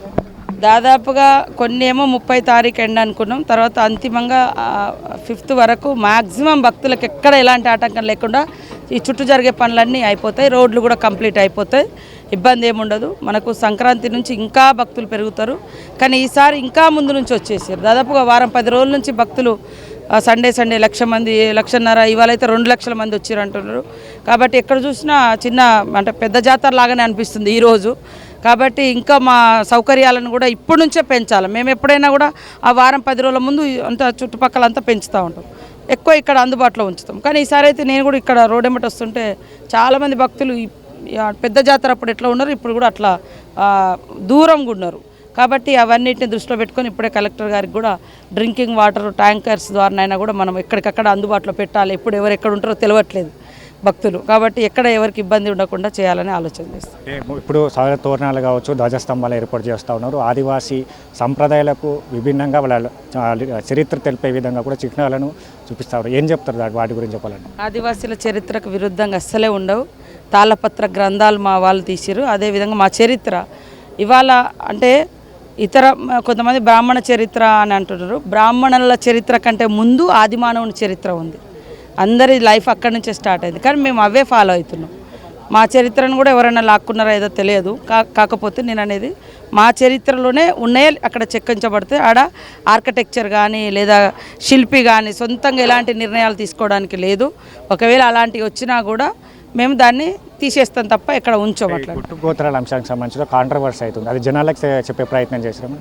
Speaker 5: దాదాపుగా కొన్ని ఏమో 30 తారీఖు ఎండ్ అనుకున్నాం. తర్వాత అంతిమంగా 5th వరకు మ్యాక్సిమం భక్తులకు ఎక్కడ ఎలాంటి ఆటంకం లేకుండా ఈ చుట్టూ జరిగే పనులన్నీ అయిపోతాయి. రోడ్లు కూడా కంప్లీట్ అయిపోతాయి. ఇబ్బంది ఏముండదు. మనకు సంక్రాంతి నుంచి ఇంకా భక్తులు పెరుగుతారు. కానీ ఈసారి ఇంకా ముందు నుంచి వచ్చేసారు. దాదాపుగా వారం 10 రోజుల నుంచి భక్తులు సండే 1,00,000 మంది 1,50,000 ఇవాళైతే 2 లక్షల మంది వచ్చారు అంటున్నారు. కాబట్టి ఎక్కడ చూసినా చిన్న అంటే పెద్ద జాతర లాగానే అనిపిస్తుంది ఈరోజు. కాబట్టి ఇంకా మా సౌకర్యాలను కూడా ఇప్పటి నుంచే పెంచాలి. మేము ఎప్పుడైనా కూడా ఆ వారం 10 రోజుల ముందు అంతా చుట్టుపక్కల అంతా పెంచుతూ ఉంటాం. ఎక్కువ ఇక్కడ అందుబాటులో ఉంచుతాం. కానీ ఈసారి అయితే నేను కూడా ఇక్కడ రోడ్ ఎమ్మటి వస్తుంటే చాలామంది భక్తులు పెద్ద జాతర అప్పుడు ఎట్లా ఉన్నారు ఇప్పుడు కూడా అట్లా దూరంగా ఉన్నారు. కాబట్టి అవన్నిటిని దృష్టిలో పెట్టుకొని ఇప్పుడే కలెక్టర్ గారికి కూడా డ్రింకింగ్ వాటర్ ట్యాంకర్స్ ద్వారానైనా కూడా మనం ఎక్కడికక్కడ అందుబాటులో పెట్టాలి. ఎప్పుడు ఎవరు ఎక్కడ ఉంటారో తెలియట్లేదు భక్తులు. కాబట్టి ఎక్కడ ఎవరికి ఇబ్బంది ఉండకుండా చేయాలని ఆలోచన చేస్తాం.
Speaker 2: ఇప్పుడు సాగర తోరణాలు కావచ్చు, ధ్వజస్తంభాలు ఏర్పాటు చేస్తూ ఉన్నారు. ఆదివాసీ సంప్రదాయాలకు విభిన్నంగా వాళ్ళ చరిత్ర తెలిపే విధంగా కూడా చిహ్నాలను చూపిస్తారు. ఏం చెప్తారు వాటి గురించి చెప్పాలంటే?
Speaker 5: ఆదివాసీల చరిత్రకు విరుద్ధంగా అస్సలే ఉండవు. తాళపత్ర గ్రంథాలు మా వాళ్ళు తీసిరు. అదేవిధంగా మా చరిత్ర ఇవాళ అంటే ఇతర కొంతమంది బ్రాహ్మణ చరిత్ర అని అంటున్నారు. బ్రాహ్మణుల చరిత్ర కంటే ముందు ఆదిమానవుని చరిత్ర ఉంది. అందరి లైఫ్ అక్కడి నుంచే స్టార్ట్ అయింది. కానీ మేము అవే ఫాలో అవుతున్నాం. మా చరిత్రను కూడా ఎవరైనా లాక్కున్నారో ఏదో తెలియదు. కాకపోతే నేను అనేది మా చరిత్రలోనే ఉన్నాయే అక్కడ చెక్కించబడితే ఆడ ఆర్కిటెక్చర్ కానీ లేదా శిల్పి కానీ సొంతంగా ఎలాంటి నిర్ణయాలు తీసుకోవడానికి లేదు. ఒకవేళ అలాంటివి వచ్చినా కూడా మేము దాన్ని తీసేస్తాం తప్ప ఎక్కడ ఉంచోమట్లా.
Speaker 2: గొట్టు గోత్రాల అంశానికి సంబంధించిన కాంట్రవర్సీ అవుతుంది. అది జనాలకు చెప్పే ప్రయత్నం చేసాము.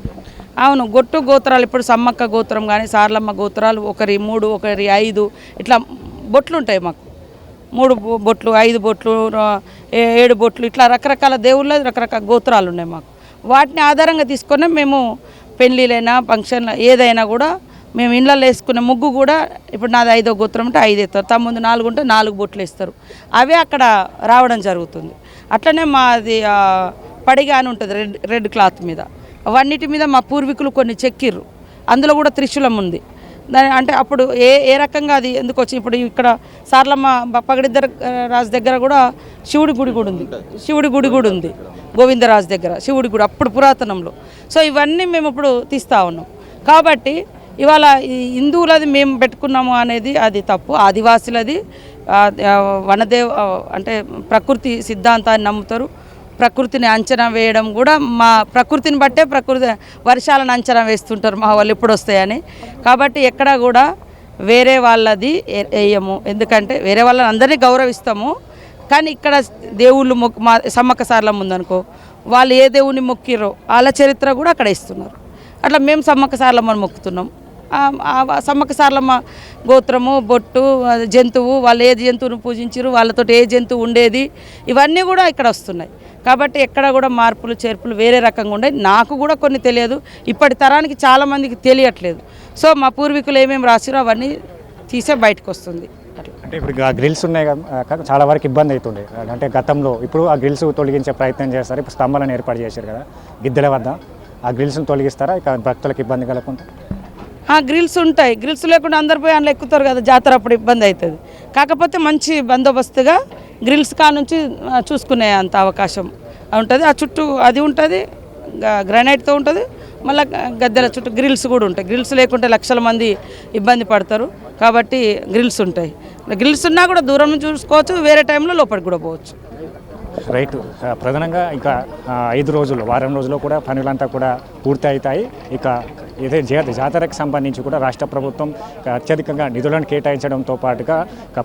Speaker 5: అవును, గొట్టు గోత్రాలు ఇప్పుడు సమ్మక్క గోత్రం కానీ సారలమ్మ గోత్రాలు ఒకరి 3 ఒకరి 5 ఇట్లా బొట్లు ఉంటాయి. మాకు 3 బొట్లు 5 బొట్లు 7 బొట్లు ఇట్లా రకరకాల దేవుళ్ళ రకరకాల గోత్రాలు ఉన్నాయి మాకు. వాటిని ఆధారంగా తీసుకొని మేము పెళ్ళిళ్ళైనా ఫంక్షన్లు ఏదైనా కూడా మేము ఇళ్ళల్లో వేసుకునే ముగ్గు కూడా ఇప్పుడు నాది 5వ గోత్రం అంటే 5 వేస్తారు. తమ్ముందు 4 ఉంటే 4 బొట్లు వేస్తారు. అవే అక్కడ రావడం జరుగుతుంది. అట్లనే మాది పడిగా అని ఉంటుంది రెడ్ క్లాత్ మీద. అవన్నిటి మీద మా పూర్వీకులు కొన్ని చెక్కిర్రు. అందులో కూడా త్రిశూలం ఉంది. దాని అంటే అప్పుడు ఏ రకంగా అది ఎందుకు వచ్చి ఇప్పుడు ఇక్కడ సార్లమ్మ పగడిద్దర రాజు దగ్గర కూడా శివుడి గుడి కూడా ఉంది. శివుడి గుడి కూడా ఉంది గోవిందరాజు దగ్గర శివుడి గుడి అప్పుడు పురాతనంలో. సో ఇవన్నీ మేము ఇప్పుడు తీస్తూ ఉన్నాం. కాబట్టి ఇవాళ హిందువులది మేము పెట్టుకున్నాము అనేది అది తప్పు. ఆదివాసులది వనదేవ అంటే ప్రకృతి సిద్ధాంతాన్ని నమ్ముతారు. ప్రకృతిని అంచనా వేయడం కూడా మా ప్రకృతిని బట్టే ప్రకృతి వర్షాలను అంచనా వేస్తుంటారు మా వాళ్ళు ఎప్పుడు వస్తాయని. కాబట్టి ఎక్కడ కూడా వేరే వాళ్ళది వేయము. ఎందుకంటే వేరే వాళ్ళని అందరినీ గౌరవిస్తాము. కానీ ఇక్కడ దేవుళ్ళు మా సమ్మక్క సారలమ్మ ఉందనుకో, వాళ్ళు ఏ దేవుని మొక్కిరో వాళ్ళ చరిత్ర కూడా అక్కడ ఇస్తున్నారు. అట్లా మేము సమ్మక్క సారలమ్మని మొక్కుతున్నాం. సమ్మక్క సారలమ్మ గోత్రము బొట్టు జంతువు వాళ్ళు ఏ జంతువును పూజించారు వాళ్ళతో ఏ జంతువు ఉండేది ఇవన్నీ కూడా ఇక్కడ వస్తున్నాయి. కాబట్టి ఎక్కడ కూడా మార్పులు చేర్పులు వేరే రకంగా ఉండే. నాకు కూడా కొన్ని తెలియదు. ఇప్పటి తరానికి చాలామందికి తెలియట్లేదు. సో మా పూర్వీకులు ఏమేమి రాసిరో అవన్నీ తీసే బయటకు వస్తుంది.
Speaker 2: అంటే ఇప్పుడు గ్రిల్స్ ఉన్నాయి కదా, చాలా వరకు ఇబ్బంది అవుతుండే. అంటే గతంలో ఇప్పుడు ఆ గ్రిల్స్ తొలగించే ప్రయత్నం చేస్తారు. ఇప్పుడు స్తంభాలను ఏర్పాటు చేశారు కదా గిద్దెల వద్ద, ఆ గ్రిల్స్ని తొలగిస్తారా ఇక భక్తులకు ఇబ్బంది కలగకుండా?
Speaker 5: గ్రిల్స్ ఉంటాయి. గ్రిల్స్ లేకుండా అందరు పోయి అందులో ఎక్కుతారు కదా, జాతర అప్పుడు ఇబ్బంది అవుతుంది. కాకపోతే మంచి బందోబస్తుగా గ్రిల్స్ నుంచి చూసుకునే అంత అవకాశం ఉంటుంది. ఆ చుట్టూ అది ఉంటుంది, గ్రానైట్తో ఉంటుంది. మళ్ళీ గద్దెల చుట్టూ గ్రిల్స్ కూడా ఉంటాయి. గ్రిల్స్ లేకుంటే లక్షల మంది ఇబ్బంది పడతారు కాబట్టి గ్రిల్స్ ఉంటాయి. గ్రిల్స్ ఉన్నా కూడా దూరం నుంచి చూసుకోవచ్చు, వేరే టైంలో లోపలికి కూడా పోవచ్చు.
Speaker 2: రైట్. ప్రధానంగా ఇంకా 5 రోజులు వారం రోజుల్లో కూడా పనులంతా కూడా పూర్తి అవుతాయి. ఇక ఇదే జాతరకు సంబంధించి కూడా రాష్ట్ర ప్రభుత్వం అత్యధికంగా నిధులను కేటాయించడంతో పాటుగా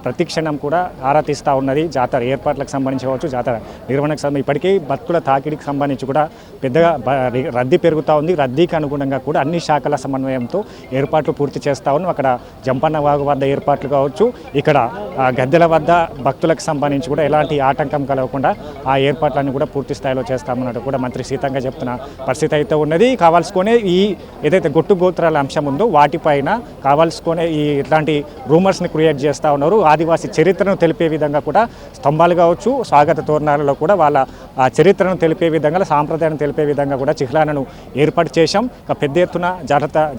Speaker 2: ప్రతి క్షణం కూడా ఆరా తీస్తూ ఉన్నది. జాతర ఏర్పాట్లకు సంబంధించి కావచ్చు, జాతర నిర్వహణకు సంబంధించి ఇప్పటికీ భక్తుల తాకిడికి సంబంధించి కూడా పెద్దగా రద్దీ పెరుగుతూ ఉంది. రద్దీకి అనుగుణంగా కూడా అన్ని శాఖల సమన్వయంతో ఏర్పాట్లు పూర్తి చేస్తూ ఉన్నాం. అక్కడ జంపన్న వాగు వద్ద ఏర్పాట్లు కావచ్చు, ఇక్కడ గద్దెల వద్ద భక్తులకు సంబంధించి కూడా ఎలాంటి ఆటంకం కలగకుండా ఆ ఏర్పాట్లన్నీ కూడా పూర్తి స్థాయిలో చేస్తామన్నట్టు కూడా మంత్రి సీతంగా చెప్తున్న పరిస్థితి అయితే ఉన్నది. కావాల్సుకునే ఈ ఏదైతే గొట్టు గోత్రాల అంశం ఉందో వాటిపైన కావాల్సుకునే ఈ ఇట్లాంటి రూమర్స్ని క్రియేట్ చేస్తూ ఉన్నారు. ఆదివాసీ చరిత్రను తెలిపే విధంగా కూడా స్తంభాలు కావచ్చు, స్వాగత తోరణాలలో కూడా వాళ్ళ ఆ చరిత్రను తెలిపే విధంగా, సాంప్రదాయాన్ని తెలిపే విధంగా కూడా చిహ్నాలను ఏర్పాటు చేశాం. ఇక పెద్ద ఎత్తున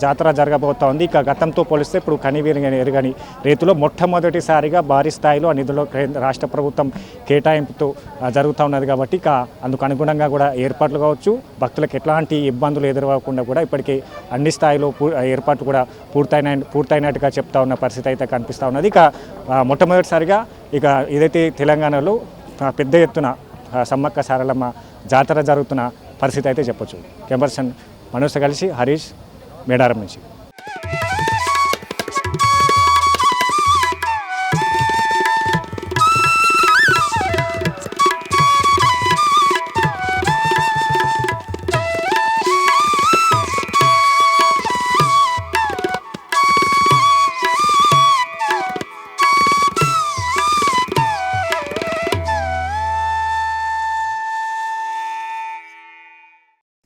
Speaker 2: జాతర జరగబోతూ ఉంది. ఇక గతంతో పోలిస్తే ఇప్పుడు కనివీరిని ఎరుగని రీతిలో మొట్టమొదటిసారిగా భారీ స్థాయిలో నిధులు రాష్ట్ర ప్రభుత్వం కేటాయింపుతో జరుగుతూ ఉన్నది కాబట్టి ఇక అందుకు అనుగుణంగా కూడా ఏర్పాట్లు కావచ్చు, భక్తులకు ఎట్లాంటి ఇబ్బందులు ఎదురవ్వకుండా కూడా ఇప్పటికీ అన్ని స్థాయిలో ఏర్పాట్లు కూడా పూర్తయినట్టుగా చెప్తా ఉన్న పరిస్థితి అయితే కనిపిస్తూ ఉన్నది. ఇక మొట్టమొదటిసారిగా ఇక ఏదైతే తెలంగాణలో పెద్ద ఎత్తున సమ్మక్క సారలమ్మ జాతర జరుగుతున్న పరిస్థితి అయితే చెప్పొచ్చు. కెమెరాసన్ మనోజ్తో కలిసి హరీష్, మేడారం నుంచి.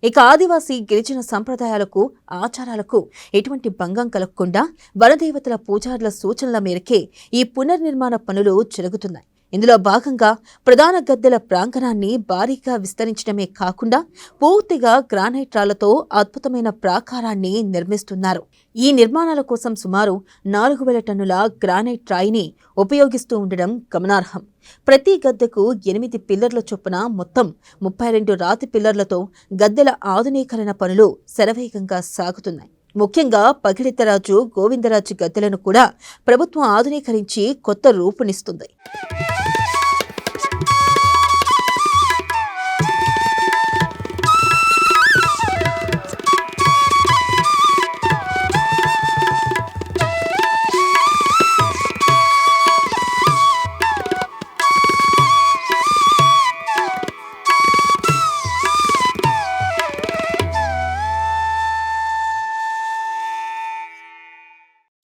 Speaker 1: ఇక ఆదివాసీ గిరిజన సంప్రదాయాలకు ఆచారాలకు ఎటువంటి భంగం కలగకుండా వనదేవతల పూజారుల సూచనల మేరకే ఈ పునర్నిర్మాణ పనులు జరుగుతున్నాయి. ఇందులో భాగంగా ప్రధాన గద్దెల ప్రాంగణాన్ని భారీగా విస్తరించడమే కాకుండా పూర్తిగా గ్రానైట్ రాళ్లతో అద్భుతమైన ప్రాకారాన్ని నిర్మిస్తున్నారు. ఈ నిర్మాణాల కోసం సుమారు 4,000 టన్నుల గ్రానైట్ రాయిని ఉపయోగిస్తూ ఉండడం గమనార్హం. ప్రతి గద్దెకు 8 పిల్లర్ల చొప్పున మొత్తం 32 రాతి పిల్లర్లతో గద్దెల ఆధునీకరణ పనులు శరవేగంగా సాగుతున్నాయి. ముఖ్యంగా పగిడితరాజు, గోవిందరాజు గద్దెలను కూడా ప్రభుత్వం ఆధునీకరించి కొత్త రూపునిస్తుంది.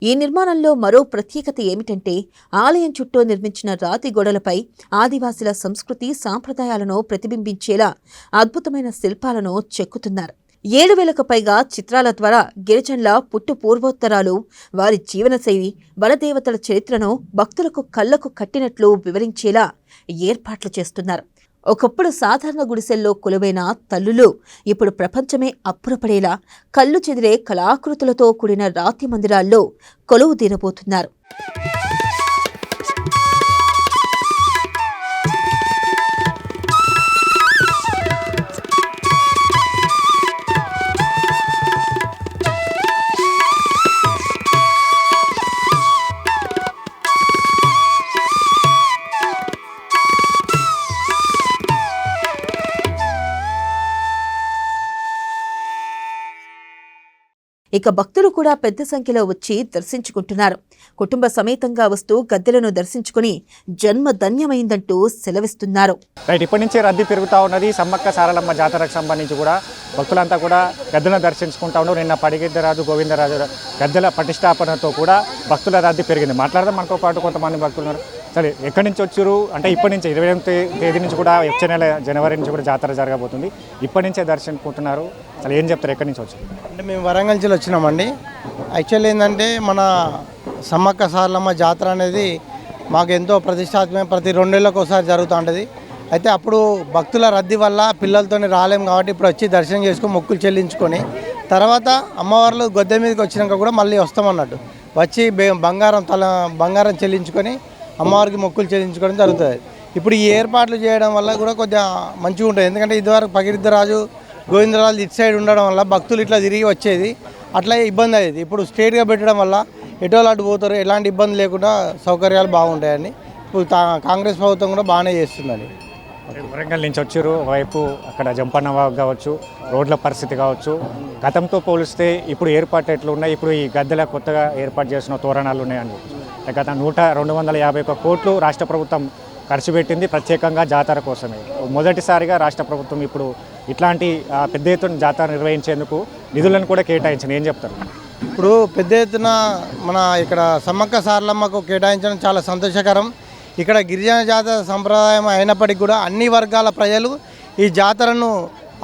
Speaker 1: ఈ నిర్మాణంలో మరో ప్రత్యేకత ఏమిటంటే ఆలయం చుట్టూ నిర్మించిన రాతి గోడలపై ఆదివాసీల సంస్కృతి సాంప్రదాయాలను ప్రతిబింబించేలా అద్భుతమైన శిల్పాలను చెక్కుతున్నారు. 7,000కు పైగా చిత్రాల ద్వారా గిరిజనుల పుట్టు పూర్వోత్తరాలు, వారి జీవనశైలి, వనదేవతల చరిత్రను భక్తులకు కళ్లకు కట్టినట్లు వివరించేలా ఏర్పాట్లు చేస్తున్నారు. ఒకప్పుడు సాధారణ గుడిసెల్లో కొలువైన తల్లులు ఇప్పుడు ప్రపంచమే అప్పురపడేలా కళ్ళు చెదిరే కళాకృతులతో కూడిన రాతి మందిరాల్లో కొలువు తీరబోతున్నారు. ఇక భక్తులు కూడా పెద్ద సంఖ్యలో వచ్చి దర్శించుకుంటున్నారు. కుటుంబ సమేతంగా వస్తూ గద్దెలను దర్శించుకుని జన్మ ధన్యమైందంటూ సెలవిస్తున్నారు.
Speaker 2: రైట్, ఇప్పటి నుంచే రద్దీ పెరుగుతూ ఉన్నది. సమ్మక్క సారలమ్మ జాతరకు సంబంధించి కూడా భక్తులంతా కూడా గద్దెలను దర్శించుకుంటా ఉన్నారు. నిన్న పడిగిద్దరాజు, గోవిందరాజు గద్దెల ప్రతిష్టాపనతో కూడా భక్తుల రద్దీ పెరిగింది. మాట్లాడదాం, మనతో పాటు కొంతమంది భక్తులు ఉన్నారు. సరే, ఎక్కడి నుంచి వచ్చారు అంటే ఇప్పటి నుంచి 28వ తేదీ నుంచి కూడా వచ్చే నెల జనవరి నుంచి కూడా జాతర జరగబోతుంది. ఇప్పటి నుంచే దర్శించుకుంటున్నారు. అసలు ఏం చెప్తారు, ఎక్కడి నుంచి వచ్చారు?
Speaker 6: అంటే మేము వరంగల్ జిల్లా వచ్చినామండి. యాక్చువల్లీ ఏంటంటే మన సమ్మక్క సారలమ్మ జాతర అనేది మాకు ఎంతో ప్రతిష్టాత్మకం, ప్రతి 2 నెలలకు ఒకసారి జరుగుతూ ఉంటుంది. అయితే అప్పుడు భక్తుల రద్దీ వల్ల పిల్లలతో రాలేము కాబట్టి ఇప్పుడు వచ్చి దర్శనం చేసుకొని మొక్కులు చెల్లించుకొని తర్వాత అమ్మవార్లు గొద్దె మీదకి వచ్చినాక కూడా మళ్ళీ వస్తామన్నట్టు వచ్చి బంగారం చెల్లించుకొని అమ్మవారికి మొక్కులు చెల్లించుకోవడం జరుగుతుంది. ఇప్పుడు ఈ ఏర్పాట్లు చేయడం వల్ల కూడా కొద్దిగా మంచిగా ఉంటుంది. ఎందుకంటే ఇదివరకు పగిడిద్దరాజు గోవిందరాజు ఇటు సైడ్ ఉండడం వల్ల భక్తులు ఇట్లా తిరిగి వచ్చేది, అట్లా ఇబ్బంది అయ్యేది. ఇప్పుడు స్ట్రేట్గా పెట్టడం వల్ల ఎటోళ్ళు అటు పోతారు, ఎలాంటి ఇబ్బంది లేకుండా సౌకర్యాలు బాగుంటాయని ఇప్పుడు కాంగ్రెస్ ప్రభుత్వం కూడా బాగానే చేస్తుందని.
Speaker 2: వరంగల్ నుంచి వచ్చారు, ఒకవైపు అక్కడ జంపన్న వాగు కావచ్చు, రోడ్ల పరిస్థితి కావచ్చు, గతంతో పోలిస్తే ఇప్పుడు ఏర్పాటు ఎట్లా ఉన్నాయి, ఇప్పుడు ఈ గద్దెల కొత్తగా ఏర్పాటు చేసిన తోరణాలు ఉన్నాయని గత 251 కోట్లు రాష్ట్ర ప్రభుత్వం ఖర్చు పెట్టింది ప్రత్యేకంగా జాతర కోసమే. మొదటిసారిగా రాష్ట్ర ప్రభుత్వం ఇప్పుడు ఇట్లాంటి పెద్ద ఎత్తున జాతర నిర్వహించేందుకు నిధులను కూడా కేటాయించింది. ఏం చెప్తారు?
Speaker 6: ఇప్పుడు పెద్ద ఎత్తున మన ఇక్కడ సమ్మక్క సారలమ్మకు కేటాయించడం చాలా సంతోషకరం. ఇక్కడ గిరిజన జాతర సంప్రదాయం అయినప్పటికీ కూడా అన్ని వర్గాల ప్రజలు ఈ జాతరను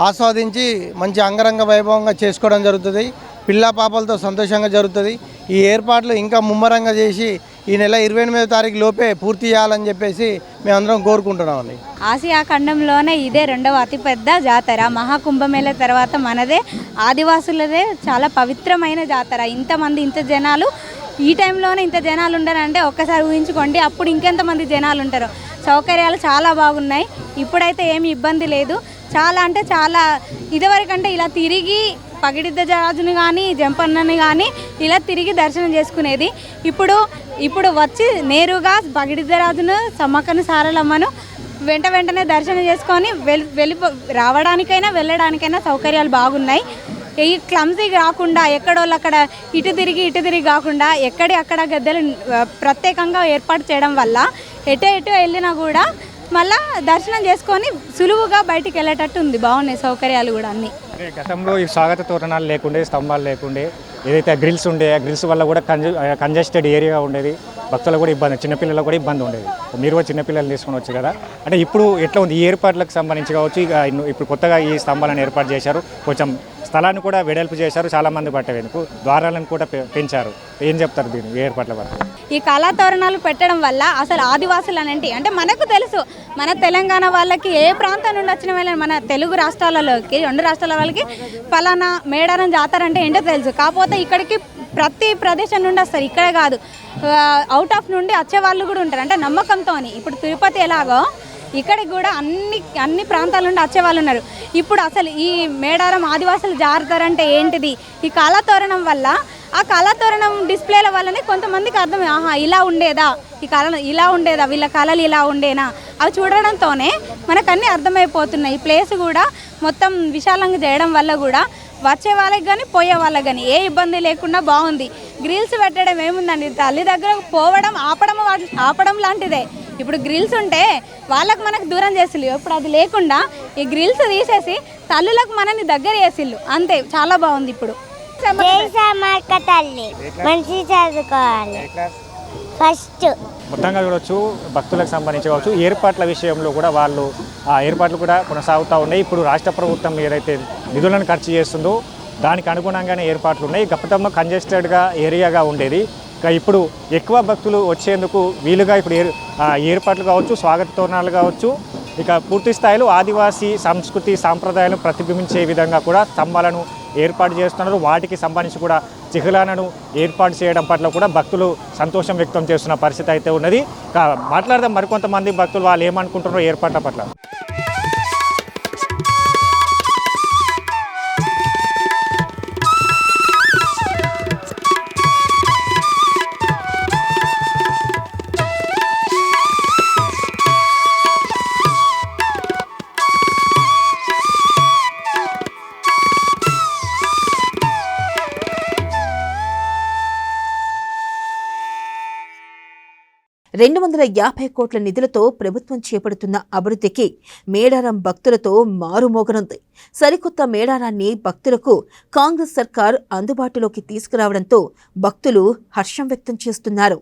Speaker 6: ఆస్వాదించి మంచి అంగరంగ వైభవంగా చేసుకోవడం జరుగుతుంది. పిల్ల పాపలతో సంతోషంగా జరుగుతుంది. ఈ ఏర్పాట్లు ఇంకా ముమ్మరంగా చేసి ఈ నెల 28వ తారీఖు లోపే పూర్తి చేయాలని చెప్పేసి మేమందరం కోరుకుంటున్నామండి.
Speaker 7: ఆసియా ఖండంలోనే ఇదే రెండవ అతిపెద్ద జాతర. మహాకుంభమేళ తర్వాత మనదే ఆదివాసులదే చాలా పవిత్రమైన జాతర. ఇంత జనాలు ఈ టైంలోనే ఇంత జనాలు ఉండరంటే ఒక్కసారి ఊహించుకోండి, అప్పుడు ఇంకెంతమంది జనాలు ఉంటారు. సౌకర్యాలు చాలా బాగున్నాయి, ఇప్పుడైతే ఏమి ఇబ్బంది లేదు. చాలా అంటే చాలా ఇదివరకంటే ఇలా తిరిగి పగిడిద్దరాజుని కానీ జంపన్నని కానీ ఇలా తిరిగి దర్శనం చేసుకునేది. ఇప్పుడు వచ్చి నేరుగా పగిడిద్దరాజును సమ్మక్కను సారలమ్మను వెంటనే దర్శనం చేసుకొని రావడానికైనా వెళ్ళడానికైనా సౌకర్యాలు బాగున్నాయి. ఈ క్లమ్సీ కాకుండా ఎక్కడోళ్ళు అక్కడ ఇటు తిరిగి కాకుండా అక్కడ గద్దెలు ప్రత్యేకంగా ఏర్పాటు చేయడం వల్ల ఎటు వెళ్ళినా కూడా మళ్ళా దర్శనం చేసుకొని సులువుగా బయటికి వెళ్ళేటట్టు ఉంది. బాగున్నాయి సౌకర్యాలు కూడా అన్నీ.
Speaker 2: గతంలో ఈ స్వాగత తోరణాలు లేకుండే, స్తంభాలు లేకుండే, ఏదైతే గ్రిల్స్ ఉండే ఆ గ్రిల్స్ వల్ల కూడా కంజెస్టెడ్ ఏరియా ఉండేది, భక్తులకు కూడా ఇబ్బంది, చిన్నపిల్లలకు కూడా ఇబ్బంది ఉండేది. మీరు కూడా చిన్నపిల్లలు తీసుకొని వచ్చు కదా, అంటే ఇప్పుడు ఎట్లా ఉంది ఈ ఏర్పాట్లకు సంబంధించి కావచ్చు? ఇప్పుడు కొత్తగా ఈ స్తంభాలను ఏర్పాటు చేశారు, కొంచెం స్థలాన్ని కూడా వెడల్పు చేశారు, చాలామంది పట్టేందుకు ద్వారాలను కూడా పెంచారు. ఏం చెప్తారు దీని ఏర్పాట్ల వల్ల?
Speaker 7: ఈ కళాతోరణాలు పెట్టడం వల్ల అసలు ఆదివాసులు అంటే మనకు తెలుసు, మన తెలంగాణ వాళ్ళకి ఏ ప్రాంతం నుండి వచ్చిన వాళ్ళని, మన తెలుగు రాష్ట్రాలలోకి 2 రాష్ట్రాల వాళ్ళకి ఫలానా మేడారం జాతర అంటే ఏంటో తెలుసు. కాకపోతే ఇక్కడికి ప్రతి ప్రదేశం నుండి వస్తారు, ఇక్కడే కాదు అవుట్ ఆఫ్ నుండి వచ్చే వాళ్ళు కూడా ఉంటారు. అంటే నమ్మకంతో ఇప్పుడు తిరుపతి ఎలాగో ఇక్కడికి కూడా అన్ని ప్రాంతాల నుండి వచ్చేవాళ్ళు ఉన్నారు. ఇప్పుడు అసలు ఈ మేడారం ఆదివాసులు జారుతారంటే ఏంటిది, ఈ కళాతోరణం వల్ల, ఆ కళాతోరణం డిస్ప్లేల వల్లనే కొంతమందికి అర్థమే, ఆహా ఇలా ఉండేదా, ఈ కళ ఇలా ఉండేదా, వీళ్ళ కళలు ఇలా ఉండేనా, అవి చూడడంతోనే మనకు అన్నీ అర్థమైపోతున్నాయి. ఈ ప్లేస్ కూడా మొత్తం విశాలంగా చేయడం వల్ల కూడా వచ్చే వాళ్ళకి కానీ పోయే వాళ్ళకి కానీ ఏ ఇబ్బంది లేకుండా బాగుంది. గ్రిల్స్ పెట్టడం ఏముందండి, తల్లి దగ్గర పోవడం ఆపడం లాంటిదే. ఇప్పుడు గ్రిల్స్ ఉంటే వాళ్ళకు మనకు దూరం చేసిల్లు, ఇప్పుడు అది లేకుండా ఈ గ్రిల్స్ తీసేసి తల్లులకు మనని దగ్గర చేసిల్లు, అంతే. చాలా బాగుంది. ఇప్పుడు
Speaker 8: తల్లి మంచి చదువుకోవాలి ఫస్ట్.
Speaker 2: మొత్తంగా చూడవచ్చు, భక్తులకు సంబంధించి కావచ్చు, ఏర్పాట్ల విషయంలో కూడా వాళ్ళు ఆ ఏర్పాట్లు కూడా కొనసాగుతూ ఉన్నాయి. ఇప్పుడు రాష్ట్ర ప్రభుత్వం ఏదైతే నిధులను ఖర్చు చేస్తుందో దానికి అనుగుణంగానే ఏర్పాట్లు ఉన్నాయి. గతంలో కంజెస్టెడ్గా ఏరియాగా ఉండేది, ఇప్పుడు ఎక్కువ భక్తులు వచ్చేందుకు వీలుగా ఇప్పుడు ఏర్పాట్లు కావచ్చు, స్వాగత తోరణాలు కావచ్చు, ఇక పూర్తి స్థాయిలో ఆదివాసీ సంస్కృతి సాంప్రదాయాలను ప్రతిబింబించే విధంగా కూడా స్తంభాలను ఏర్పాటు చేస్తున్నారు. వాటికి సంబంధించి కూడా చిహ్నాలను ఏర్పాటు చేయడం పట్ల కూడా భక్తులు సంతోషం వ్యక్తం చేస్తున్న పరిస్థితి అయితే ఉన్నది. మాట్లాడదాం మరికొంతమంది భక్తులు వాళ్ళు ఏమనుకుంటున్నారో ఏర్పాట్ల పట్ల.
Speaker 1: $250 కోట్ల నిధులతో ప్రభుత్వం చేపడుతున్న అభివృద్ధికి మేడారం భక్తులతో మారుమోగనుంది. సరికొత్త మేడారాన్ని భక్తులకు కాంగ్రెస్ సర్కార్ అందుబాటులోకి తీసుకురావడంతో భక్తులు హర్షం వ్యక్తం చేస్తున్నారు.